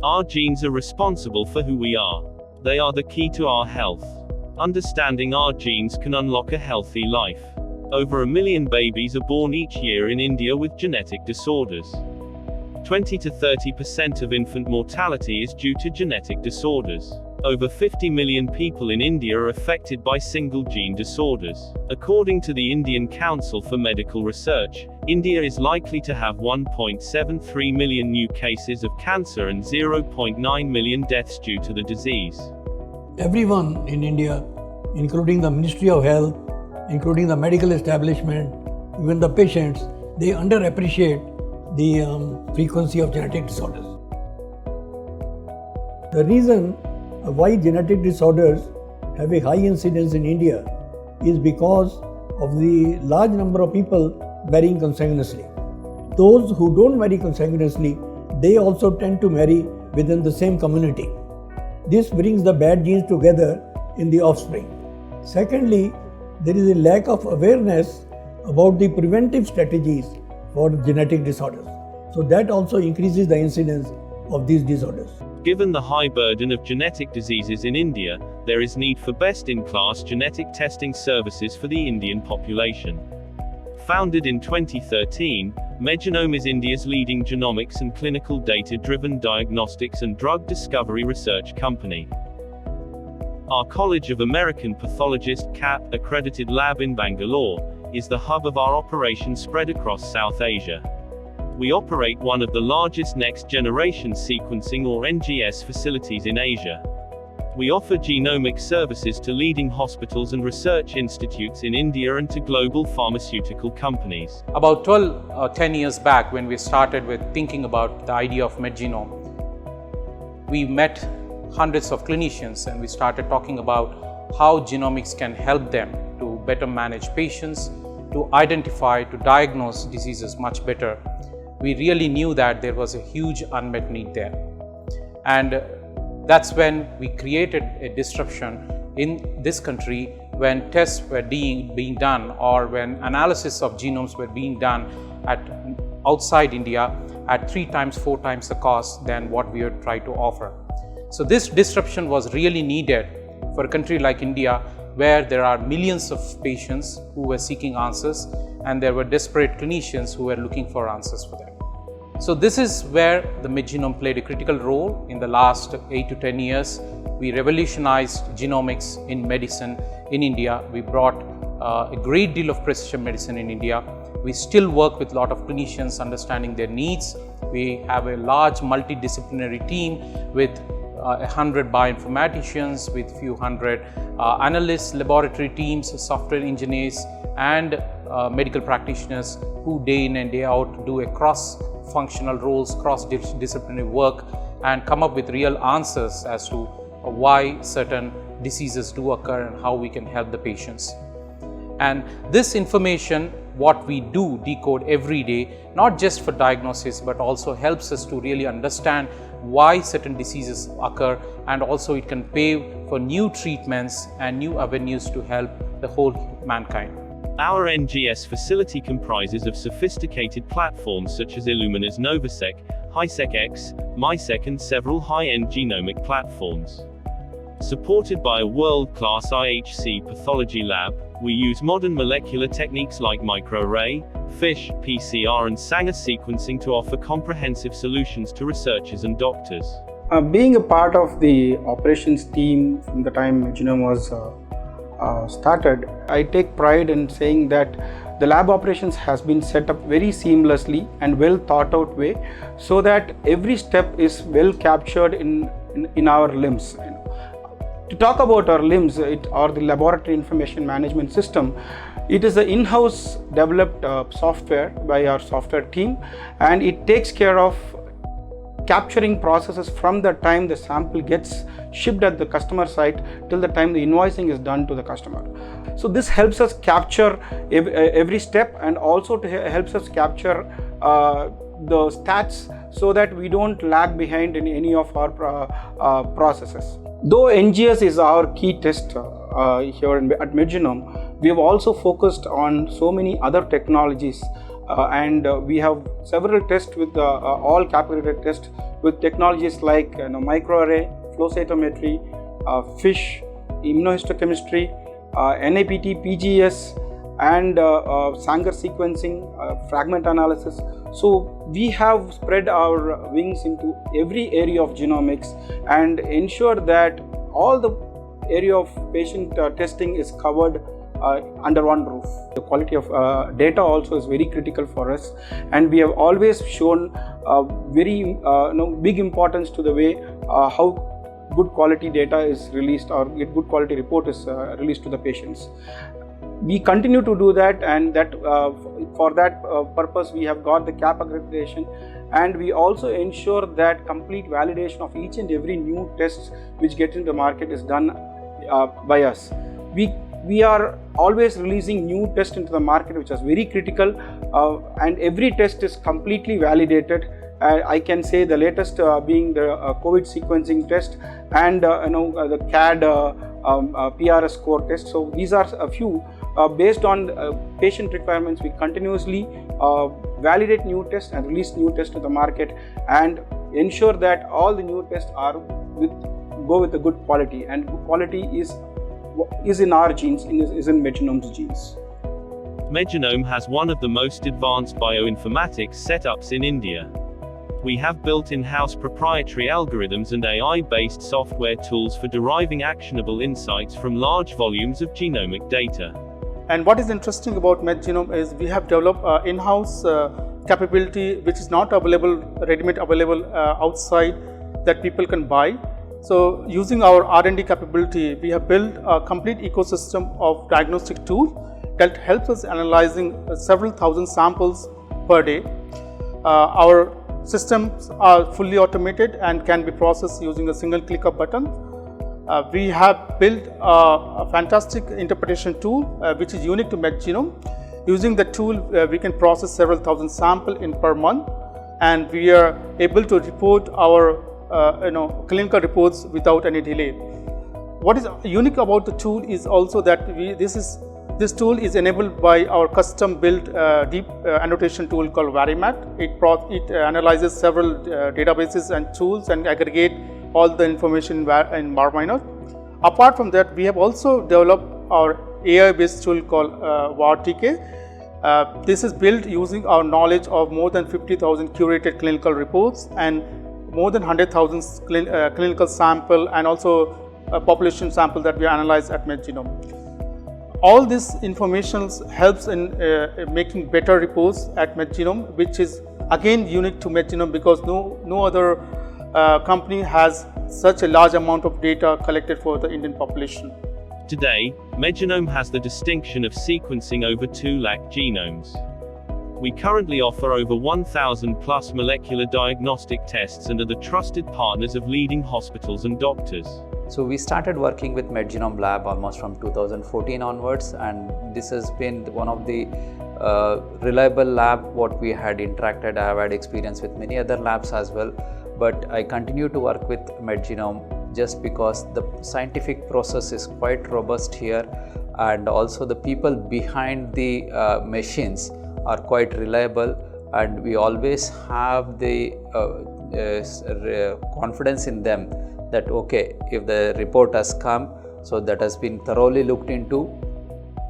Our genes are responsible for who we are. They are the key to our health. Understanding our genes can unlock a healthy life. Over 1 million babies are born each year in India with genetic disorders. 20 to 30% of infant mortality is due to genetic disorders. Over 50 million people in India are affected by single gene disorders. According to the Indian Council for Medical Research, India is likely to have 1.73 million new cases of cancer and 0.9 million deaths due to the disease. Everyone in India, including the Ministry of Health, including the medical establishment, even the patients, they underappreciate the frequency of genetic disorders. The reason why genetic disorders have a high incidence in India is because of the large number of people marrying consanguineously. Those who don't marry consanguineously, they also tend to marry within the same community. This brings the bad genes together in the offspring. Secondly, there is a lack of awareness about the preventive strategies for genetic disorders. So that also increases the incidence of these disorders. Given the high burden of genetic diseases in India, there is need for best-in-class genetic testing services for the Indian population. Founded in 2013, MedGenome is India's leading genomics and clinical data-driven diagnostics and drug discovery research company. Our College of American Pathologist (CAP) accredited lab in Bangalore is the hub of our operations spread across South Asia. We operate one of the largest next-generation sequencing or NGS facilities in Asia. We offer genomic services to leading hospitals and research institutes in India and to global pharmaceutical companies. About 12 or 10 years back, when we started with thinking about the idea of MedGenome, we met hundreds of clinicians and we started talking about how genomics can help them to better manage patients, to identify, to diagnose diseases much better. We really knew that there was a huge unmet need there. And that's when we created a disruption in this country when tests were being done or when analysis of genomes were being done outside India at 3 times, 4 times the cost than what we had tried to offer. So this disruption was really needed for a country like India, where there are millions of patients who were seeking answers and there were desperate clinicians who were looking for answers for them. So this is where the MedGenome played a critical role in the last 8 to 10 years. We revolutionized genomics in medicine in India. We brought a great deal of precision medicine in India. We still work with a lot of clinicians understanding their needs. We have a large multidisciplinary team with 100 bioinformaticians, with few hundred analysts, laboratory teams, software engineers, and medical practitioners who day in and day out do a cross-functional roles, cross-disciplinary work, and come up with real answers as to why certain diseases do occur and how we can help the patients. And this information, what we do decode every day, not just for diagnosis, but also helps us to really understand why certain diseases occur, and also it can pave for new treatments and new avenues to help the whole mankind. Our NGS facility comprises of sophisticated platforms such as Illumina's NovaSeq, HiSeq-X, MiSeq and several high-end genomic platforms. Supported by a world-class IHC pathology lab, we use modern molecular techniques like microarray, FISH, PCR and Sanger sequencing to offer comprehensive solutions to researchers and doctors. Being a part of the operations team from the time MedGenome was started, I take pride in saying that the lab operations has been set up very seamlessly and well thought out way, so that every step is well captured in our LIMS. To talk about our LIMS, or the Laboratory Information Management System, it is an in-house developed software by our software team, and it takes care of capturing processes from the time the sample gets shipped at the customer site till the time the invoicing is done to the customer. So this helps us capture every step, and also helps us capture the stats so that we don't lag behind in any of our processes. Though NGS is our key test here at MedGenome, we have also focused on so many other technologies and we have several tests with all capillary tests with technologies like microarray, flow cytometry, FISH, immunohistochemistry, NIPT, PGS, and Sanger sequencing, fragment analysis. So we have spread our wings into every area of genomics and ensure that all the area of patient testing is covered under one roof. The quality of data also is very critical for us, and we have always shown very big importance to the way how good quality data is released or good quality report is released to the patients. We continue to do that, and that for that purpose we have got the CAP accreditation, and we also ensure that complete validation of each and every new test which gets into the market is done by us. We are always releasing new tests into the market, which is very critical, and every test is completely validated. I can say the latest being the COVID sequencing test and the CAD PRS score test. So these are a few based on patient requirements. We continuously validate new tests and release new tests to the market and ensure that all the new tests are go with a good quality, and quality is in our genes, is in MedGenome's genes. MedGenome has one of the most advanced bioinformatics setups in India. We have built in-house proprietary algorithms and AI-based software tools for deriving actionable insights from large volumes of genomic data. And what is interesting about MedGenome is we have developed in-house capability which is not available, ready-made available outside, that people can buy. So using our R&D capability, we have built a complete ecosystem of diagnostic tool that helps us analyzing several thousand samples per day. Our systems are fully automated and can be processed using a single click of button. We have built a fantastic interpretation tool which is unique to MedGenome. Using the tool, we can process several thousand samples in per month, and we are able to report our clinical reports without any delay. What is unique about the tool is also that this tool is enabled by our custom built deep annotation tool called Varimat. It analyzes several databases and tools and aggregate all the information in Marminer. Apart from that, we have also developed our AI based tool called VARTK. This is built using our knowledge of more than 50,000 curated clinical reports and more than 100,000 clinical sample, and also a population sample that we analyze at MedGenome. All this information helps in making better reports at MedGenome, which is again unique to MedGenome because no other company has such a large amount of data collected for the Indian population. Today, MedGenome has the distinction of sequencing over 2 lakh genomes. We currently offer over 1,000 plus molecular diagnostic tests and are the trusted partners of leading hospitals and doctors. So we started working with MedGenome Lab almost from 2014 onwards, and this has been one of the reliable lab what we had interacted. I have had experience with many other labs as well, but I continue to work with MedGenome just because the scientific process is quite robust here, and also the people behind the machines are quite reliable, and we always have the confidence in them that okay, if the report has come, so that has been thoroughly looked into,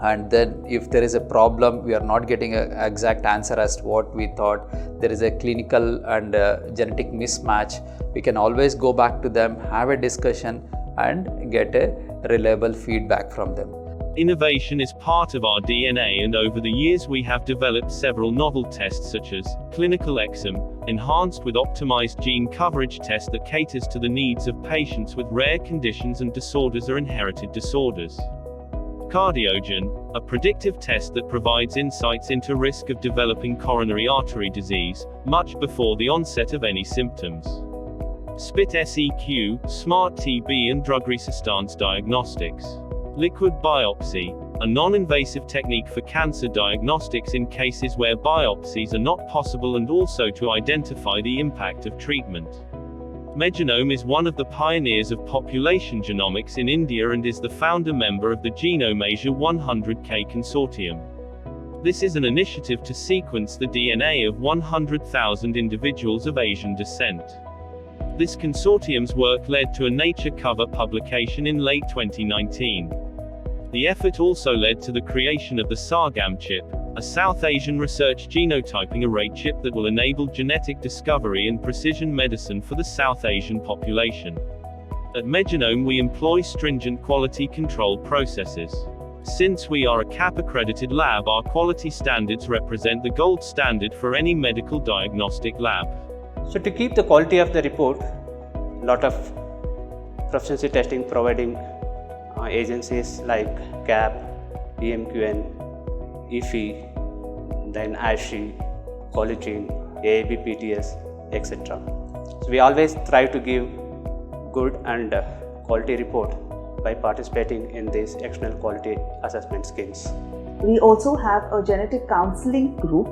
and then if there is a problem, we are not getting an exact answer as to what we thought, there is a clinical and genetic mismatch, we can always go back to them, have a discussion and get a reliable feedback from them. Innovation is part of our DNA, and over the years we have developed several novel tests such as Clinical Exome, enhanced with optimized gene coverage test that caters to the needs of patients with rare conditions and disorders or inherited disorders. Cardiogen, a predictive test that provides insights into risk of developing coronary artery disease, much before the onset of any symptoms. SPIT-SEQ, smart TB and drug resistance diagnostics. Liquid biopsy, a non-invasive technique for cancer diagnostics in cases where biopsies are not possible and also to identify the impact of treatment. MedGenome is one of the pioneers of population genomics in India and is the founder member of the Genome Asia 100K consortium. This is an initiative to sequence the DNA of 100,000 individuals of Asian descent. This consortium's work led to a Nature cover publication in late 2019. The effort also led to the creation of the SAGAM chip, a South Asian research genotyping array chip that will enable genetic discovery and precision medicine for the South Asian population. At MedGenome we employ stringent quality control processes. Since we are a CAP-accredited lab, our quality standards represent the gold standard for any medical diagnostic lab. So to keep the quality of the report, lot of proficiency testing providing agencies like CAP, EMQN, IFI, then ASHI, Collegene, AAB PTS, etc. So we always try to give good and quality report by participating in these external quality assessment schemes. We also have a genetic counseling group,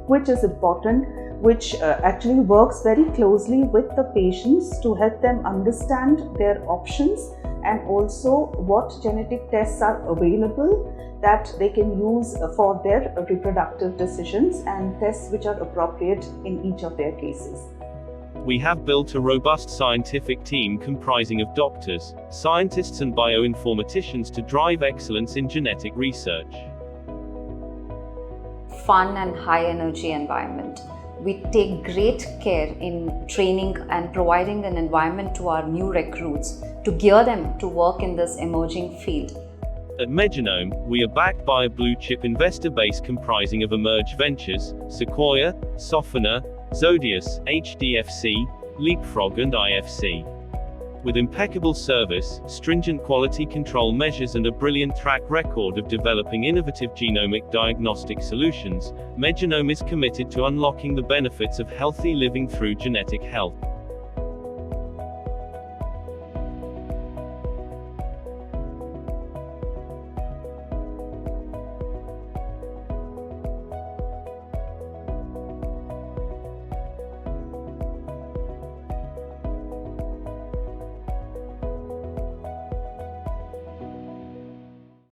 which is important, which actually works very closely with the patients to help them understand their options and also what genetic tests are available that they can use for their reproductive decisions and tests which are appropriate in each of their cases. We have built a robust scientific team comprising of doctors, scientists and bioinformaticians to drive excellence in genetic research. Fun and high energy environment. We take great care in training and providing an environment to our new recruits to gear them to work in this emerging field. At MedGenome, we are backed by a blue-chip investor base comprising of Emerge Ventures, Sequoia, Sofina, Zodius, HDFC, Leapfrog and IFC. With impeccable service, stringent quality control measures and a brilliant track record of developing innovative genomic diagnostic solutions, MedGenome is committed to unlocking the benefits of healthy living through genetic health.